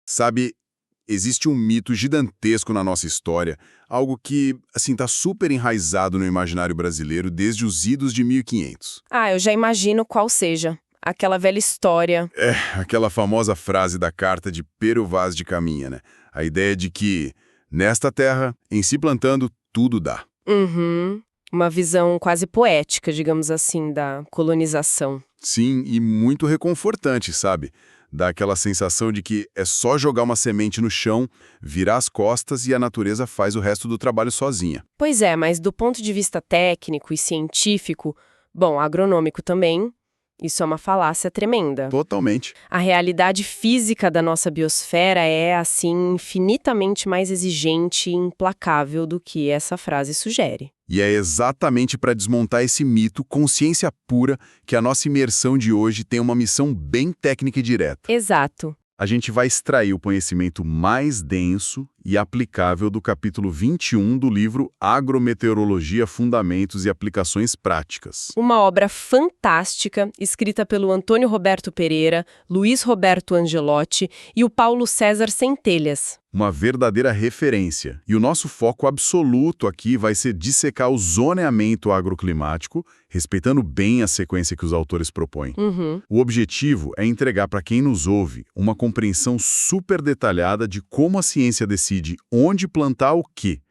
Sabe, existe um mito gigantesco na nossa história, algo que, assim, tá super enraizado no imaginário brasileiro desde os idos de 1500. Ah, eu já imagino qual seja. Aquela velha história. É, aquela famosa frase da carta de Pero Vaz de Caminha, né? A ideia de que, nesta terra, em se plantando, tudo dá. Uhum. Uma visão quase poética, digamos assim, da colonização. Sim, e muito reconfortante, sabe? Dá aquela sensação de que é só jogar uma semente no chão, virar as costas e a natureza faz o resto do trabalho sozinha. Pois é, mas do ponto de vista técnico e científico, bom, agronômico também, isso é uma falácia tremenda. Totalmente. A realidade física da nossa biosfera é, assim, infinitamente mais exigente e implacável do que essa frase sugere. E é exatamente para desmontar esse mito, consciência pura, que a nossa imersão de hoje tem uma missão bem técnica e direta. Exato. A gente vai extrair o conhecimento mais denso e aplicável do capítulo 21 do livro Agrometeorologia, Fundamentos e Aplicações Práticas. Uma obra fantástica, escrita pelo Antônio Roberto Pereira, Luiz Roberto Angelotti e o Paulo César Centelhas. Uma verdadeira referência. E o nosso foco absoluto aqui vai ser dissecar o zoneamento agroclimático, respeitando bem a sequência que os autores propõem. O objetivo é entregar para quem nos ouve uma compreensão super detalhada de como a ciência decide onde plantar o quê.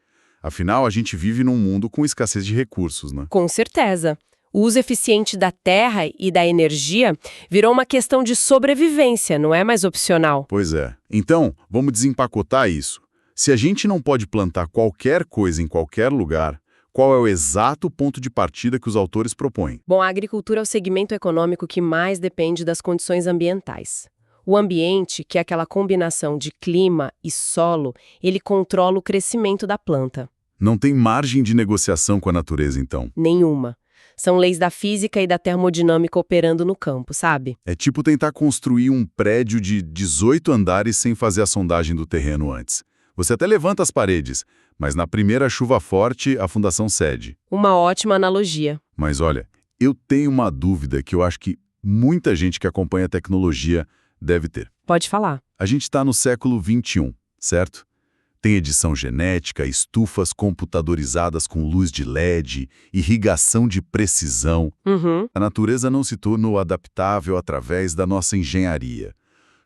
Afinal, a gente vive num mundo com escassez de recursos, né? Com certeza. O uso eficiente da terra e da energia virou uma questão de sobrevivência, não é mais opcional. Pois é. Então, vamos desempacotar isso. Se a gente não pode plantar qualquer coisa em qualquer lugar, qual é o exato ponto de partida que os autores propõem? Bom, a agricultura é o segmento econômico que mais depende das condições ambientais. O ambiente, que é aquela combinação de clima e solo, ele controla o crescimento da planta. Não tem margem de negociação com a natureza, então. Nenhuma. São leis da física e da termodinâmica operando no campo, sabe? É tipo tentar construir um prédio de 18 andares sem fazer a sondagem do terreno antes. Você até levanta as paredes, mas na primeira chuva forte, a fundação cede. Uma ótima analogia. Mas olha, eu tenho uma dúvida que eu acho que muita gente que acompanha a tecnologia deve ter. Pode falar. A gente está no século XXI, certo? Tem edição genética, estufas computadorizadas com luz de LED, irrigação de precisão. A natureza não se tornou adaptável através da nossa engenharia.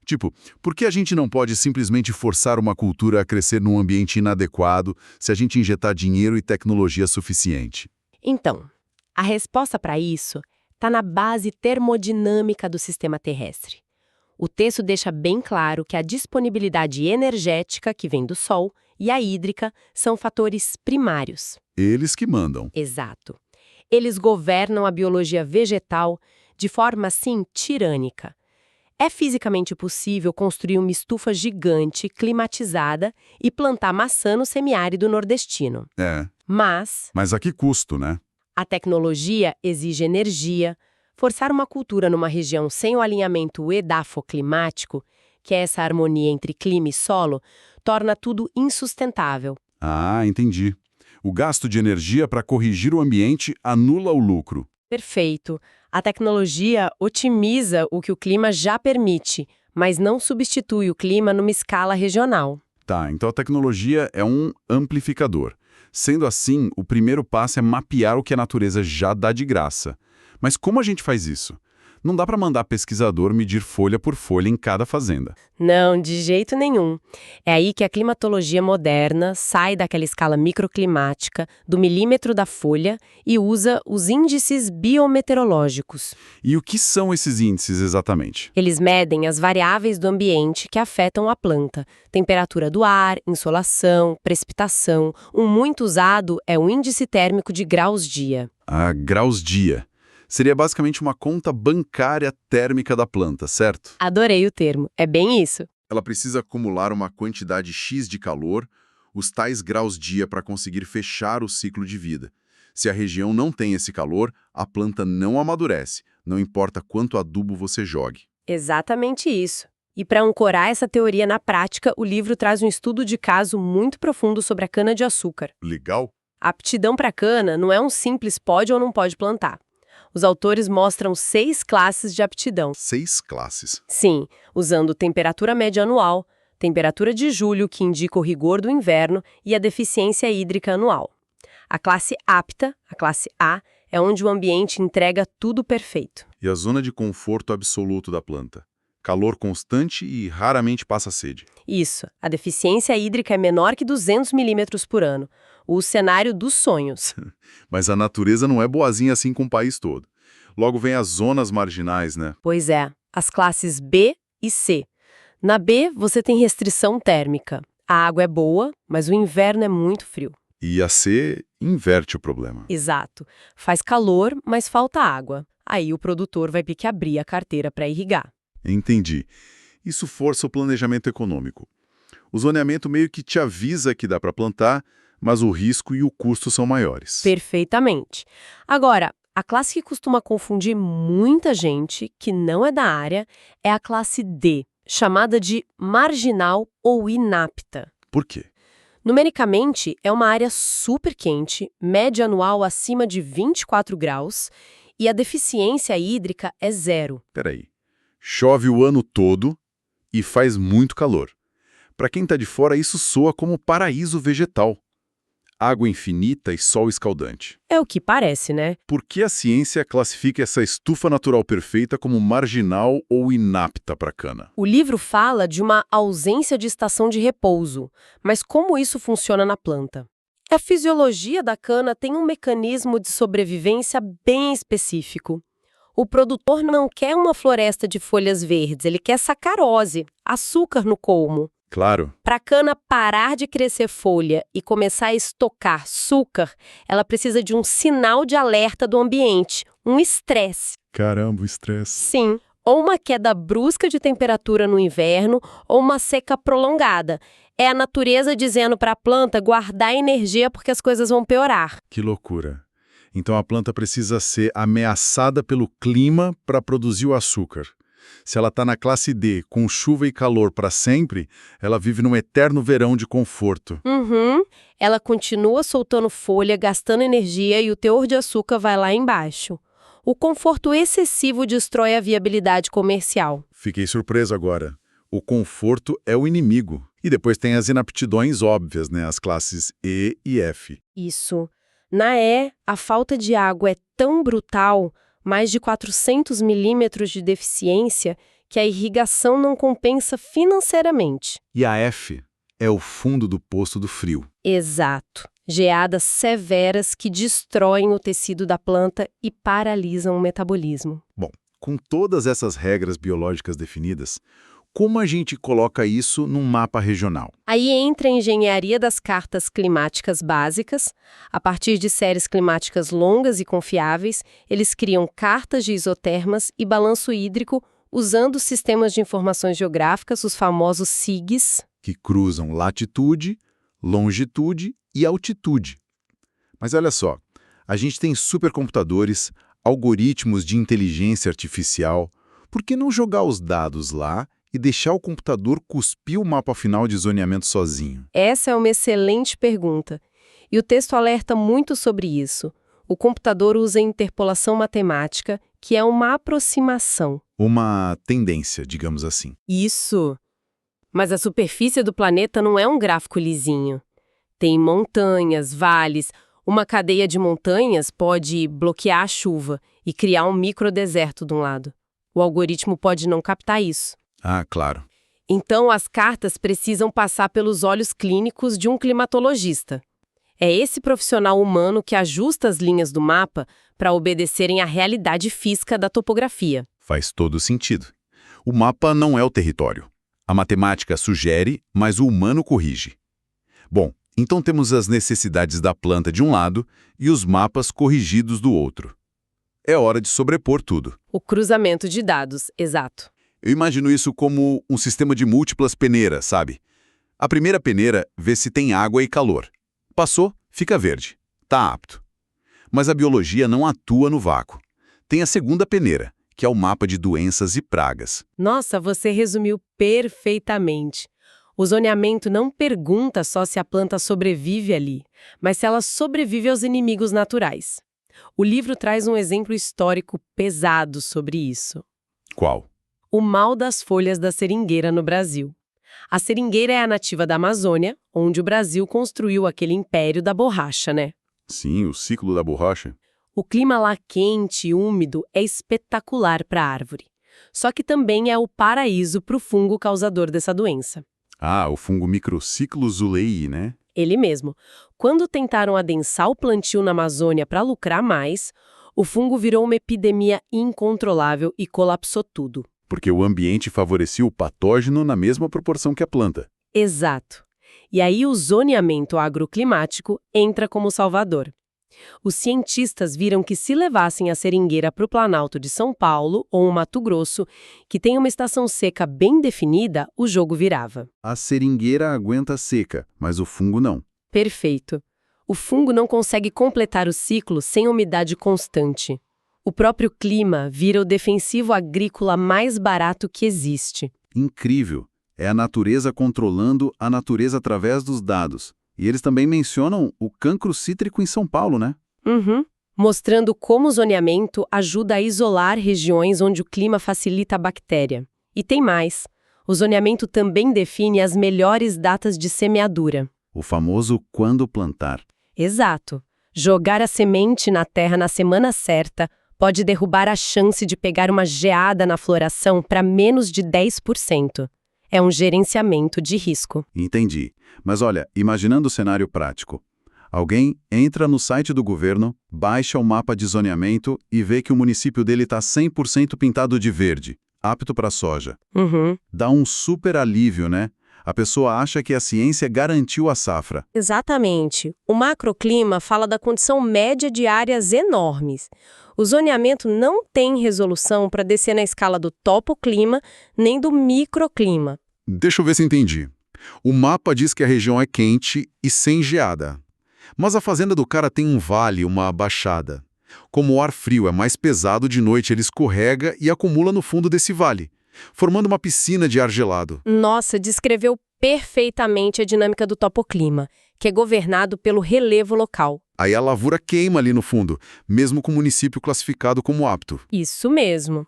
Tipo, por que a gente não pode simplesmente forçar uma cultura a crescer num ambiente inadequado se a gente injetar dinheiro e tecnologia suficiente? Então, a resposta para isso está na base termodinâmica do sistema terrestre. O texto deixa bem claro que a disponibilidade energética, que vem do Sol, e a hídrica são fatores primários. Eles que mandam. Exato. Eles governam a biologia vegetal de forma, assim, tirânica. É fisicamente possível construir uma estufa gigante, climatizada, e plantar maçã no semiárido nordestino. Mas a que custo, né? a tecnologia exige energia. Forçar uma cultura numa região sem o alinhamento edafoclimático, que é essa harmonia entre clima e solo, torna tudo insustentável. Ah, entendi. O gasto de energia para corrigir o ambiente anula o lucro. Perfeito. A tecnologia otimiza o que o clima já permite, mas não substitui o clima numa escala regional. Tá, então a tecnologia é um amplificador. Sendo assim, o primeiro passo é mapear o que a natureza já dá de graça. Mas como a gente faz isso? Não dá para mandar pesquisador medir folha por folha em cada fazenda. Não, de jeito nenhum. É aí que a climatologia moderna sai daquela escala microclimática, do milímetro da folha, e usa os índices biometeorológicos. E o que são esses índices exatamente? Eles medem as variáveis do ambiente que afetam a planta. Temperatura do ar, insolação, precipitação. Um muito usado é o índice térmico de graus-dia. Ah, graus-dia. Seria basicamente uma conta bancária térmica da planta, certo? Adorei o termo. É bem isso. Ela precisa acumular uma quantidade X de calor, os tais graus-dia para conseguir fechar o ciclo de vida. Se a região não tem esse calor, a planta não amadurece, não importa quanto adubo você jogue. Exatamente isso. E para ancorar essa teoria na prática, o livro traz um estudo de caso muito profundo sobre a cana-de-açúcar. Legal? A aptidão para cana não é um simples pode ou não pode plantar. Os autores mostram 6 classes de aptidão. 6 classes. Sim, usando temperatura média anual, temperatura de julho, que indica o rigor do inverno, e a deficiência hídrica anual. A classe apta, a classe A, é onde o ambiente entrega tudo perfeito. E a zona de conforto absoluto da planta? Calor constante e raramente passa sede. Isso, a deficiência hídrica é menor que 200 milímetros por ano. O cenário dos sonhos. Mas a natureza não é boazinha assim com o país todo. Logo vem as zonas marginais, né? Pois é, as classes B e C. Na B, você tem restrição térmica. A água é boa, mas o inverno é muito frio. E a C inverte o problema. Exato. Faz calor, mas falta água. Aí o produtor vai ter que abrir a carteira para irrigar. Entendi. Isso força o planejamento econômico. O zoneamento meio que te avisa que dá para plantar, mas o risco e o custo são maiores. Perfeitamente. Agora, a classe que costuma confundir muita gente que não é da área é a classe D, chamada de marginal ou inapta. Por quê? Numericamente, é uma área super quente, média anual acima de 24 graus, e a deficiência hídrica é zero. Peraí. Chove o ano todo e faz muito calor. Para quem está de fora, isso soa como paraíso vegetal. Água infinita e sol escaldante. É o que parece, né? Por que a ciência classifica essa estufa natural perfeita como marginal ou inapta para a cana? O livro fala de uma ausência de estação de repouso, mas como isso funciona na planta? A fisiologia da cana tem um mecanismo de sobrevivência bem específico. O produtor não quer uma floresta de folhas verdes, ele quer sacarose, açúcar no colmo. Claro. Para a cana parar de crescer folha e começar a estocar açúcar, ela precisa de um sinal de alerta do ambiente, um estresse. Caramba, o estresse. Sim, ou uma queda brusca de temperatura no inverno, ou uma seca prolongada. É a natureza dizendo para a planta guardar energia porque as coisas vão piorar. Que loucura. Então a planta precisa ser ameaçada pelo clima para produzir o açúcar. Se ela está na classe D, com chuva e calor para sempre, ela vive num eterno verão de conforto. Ela continua soltando folha, gastando energia e o teor de açúcar vai lá embaixo. O conforto excessivo destrói a viabilidade comercial. Fiquei surpreso agora. O conforto é o inimigo. E depois tem as inaptidões óbvias, né? As classes E e F. Isso. Na E, a falta de água é tão brutal, mais de 400 milímetros de deficiência, que a irrigação não compensa financeiramente. E a F é o fundo do poço do frio. Exato. Geadas severas que destroem o tecido da planta e paralisam o metabolismo. Bom, com todas essas regras biológicas definidas, como a gente coloca isso num mapa regional? Aí entra a engenharia das cartas climáticas básicas. A partir de séries climáticas longas e confiáveis, eles criam cartas de isotermas e balanço hídrico usando sistemas de informações geográficas, os famosos SIGs. Que cruzam latitude, longitude e altitude. Mas olha só, a gente tem supercomputadores, algoritmos de inteligência artificial. Por que não jogar os dados lá e deixar o computador cuspir o mapa final de zoneamento sozinho? Essa é uma excelente pergunta. E o texto alerta muito sobre isso. O computador usa interpolação matemática, que é uma aproximação. Uma tendência, digamos assim. Isso. Mas a superfície do planeta não é um gráfico lisinho. Tem montanhas, vales. Uma cadeia de montanhas pode bloquear a chuva e criar um microdeserto de um lado. O algoritmo pode não captar isso. Ah, claro. Então, as cartas precisam passar pelos olhos clínicos de um climatologista. É esse profissional humano que ajusta as linhas do mapa para obedecerem à realidade física da topografia. Faz todo sentido. O mapa não é o território. A matemática sugere, mas o humano corrige. Bom, então temos as necessidades da planta de um lado e os mapas corrigidos do outro. É hora de sobrepor tudo. O cruzamento de dados, exato. Eu imagino isso como um sistema de múltiplas peneiras, sabe? A primeira peneira vê se tem água e calor. Passou, fica verde. Tá apto. Mas a biologia não atua no vácuo. Tem a segunda peneira, que é o mapa de doenças e pragas. Nossa, você resumiu perfeitamente. O zoneamento não pergunta só se a planta sobrevive ali, mas se ela sobrevive aos inimigos naturais. O livro traz um exemplo histórico pesado sobre isso. Qual? O mal das folhas da seringueira no Brasil. A seringueira é a nativa da Amazônia, onde o Brasil construiu aquele império da borracha, né? Sim, o ciclo da borracha. O clima lá quente e úmido é espetacular para a árvore. Só que também é o paraíso para o fungo causador dessa doença. Ah, o fungo Microciclo zulei, né? Ele mesmo. Quando tentaram adensar o plantio na Amazônia para lucrar mais, o fungo virou uma epidemia incontrolável e colapsou tudo. Porque o ambiente favorecia o patógeno na mesma proporção que a planta. Exato. E aí o zoneamento agroclimático entra como salvador. Os cientistas viram que se levassem a seringueira para o Planalto de São Paulo ou o Mato Grosso, que tem uma estação seca bem definida, o jogo virava. A seringueira aguenta a seca, mas o fungo não. Perfeito. O fungo não consegue completar o ciclo sem umidade constante. O próprio clima vira o defensivo agrícola mais barato que existe. Incrível. É a natureza controlando a natureza através dos dados. E eles também mencionam o cancro cítrico em São Paulo, né? Uhum. Mostrando como o zoneamento ajuda a isolar regiões onde o clima facilita a bactéria. E tem mais. O zoneamento também define as melhores datas de semeadura. O famoso quando plantar. Exato. Jogar a semente na terra na semana certa pode derrubar a chance de pegar uma geada na floração para menos de 10%. É um gerenciamento de risco. Entendi. Mas olha, imaginando o cenário prático. Alguém entra no site do governo, baixa o mapa de zoneamento e vê que o município dele está 100% pintado de verde, apto para soja. Uhum. Dá um super alívio, né? A pessoa acha que a ciência garantiu a safra. Exatamente. O macroclima fala da condição média de áreas enormes. O zoneamento não tem resolução para descer na escala do topoclima nem do microclima. Deixa eu ver se entendi. O mapa diz que a região é quente e sem geada. Mas a fazenda do cara tem um vale, uma baixada. Como o ar frio é mais pesado de noite, ele escorrega e acumula no fundo desse vale, formando uma piscina de ar gelado. Nossa, descreveu perfeitamente a dinâmica do topoclima, que é governado pelo relevo local. Aí a lavoura queima ali no fundo, mesmo com o município classificado como apto. Isso mesmo.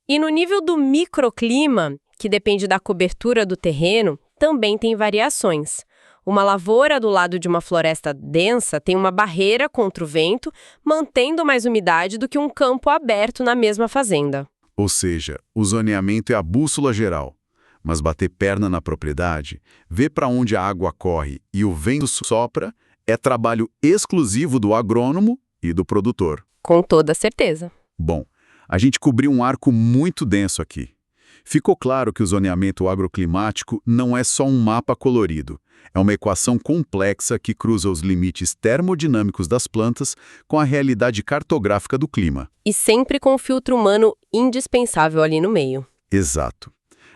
E no nível do microclima, que depende da cobertura do terreno, também tem variações. Uma lavoura do lado de uma floresta densa tem uma barreira contra o vento, mantendo mais umidade do que um campo aberto na mesma fazenda. Ou seja, o zoneamento é a bússola geral. Mas bater perna na propriedade, ver para onde a água corre e o vento sopra, é trabalho exclusivo do agrônomo e do produtor. Com toda certeza. Bom, a gente cobriu um arco muito denso aqui. Ficou claro que o zoneamento agroclimático não é só um mapa colorido. É uma equação complexa que cruza os limites termodinâmicos das plantas com a realidade cartográfica do clima. E sempre com o filtro humano indispensável ali no meio. Exato.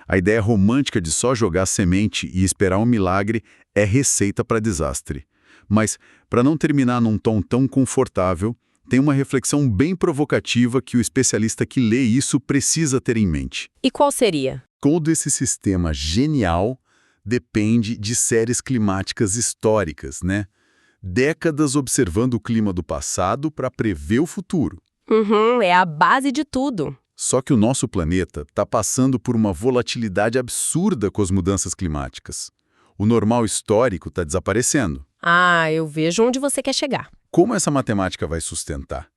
A ideia romântica de só jogar semente e esperar um milagre é receita para desastre. Mas, para não terminar num tom tão confortável, tem uma reflexão bem provocativa que o especialista que lê isso precisa ter em mente. E qual seria? Todo esse sistema genial depende de séries climáticas históricas, né? Décadas observando o clima do passado para prever o futuro. É a base de tudo. Só que o nosso planeta está passando por uma volatilidade absurda com as mudanças climáticas. O normal histórico está desaparecendo. Ah, eu vejo onde você quer chegar. Como essa matemática vai sustentar?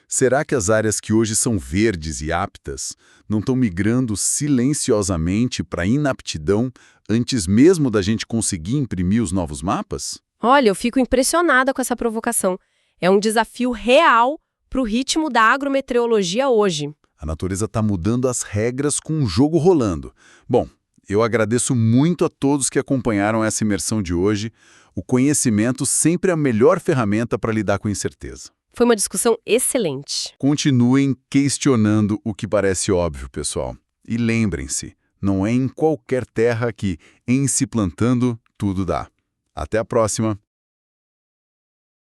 Será que as áreas que hoje são verdes e aptas não estão migrando silenciosamente para a inaptidão antes mesmo da gente conseguir imprimir os novos mapas? Olha, eu fico impressionada com essa provocação. É um desafio real para o ritmo da agrometeorologia hoje. A natureza está mudando as regras com o jogo rolando. Bom, eu agradeço muito a todos que acompanharam essa imersão de hoje. O conhecimento sempre é a melhor ferramenta para lidar com incerteza. Foi uma discussão excelente. Continuem questionando o que parece óbvio, pessoal. E lembrem-se, não é em qualquer terra que, em se plantando, tudo dá. Até a próxima!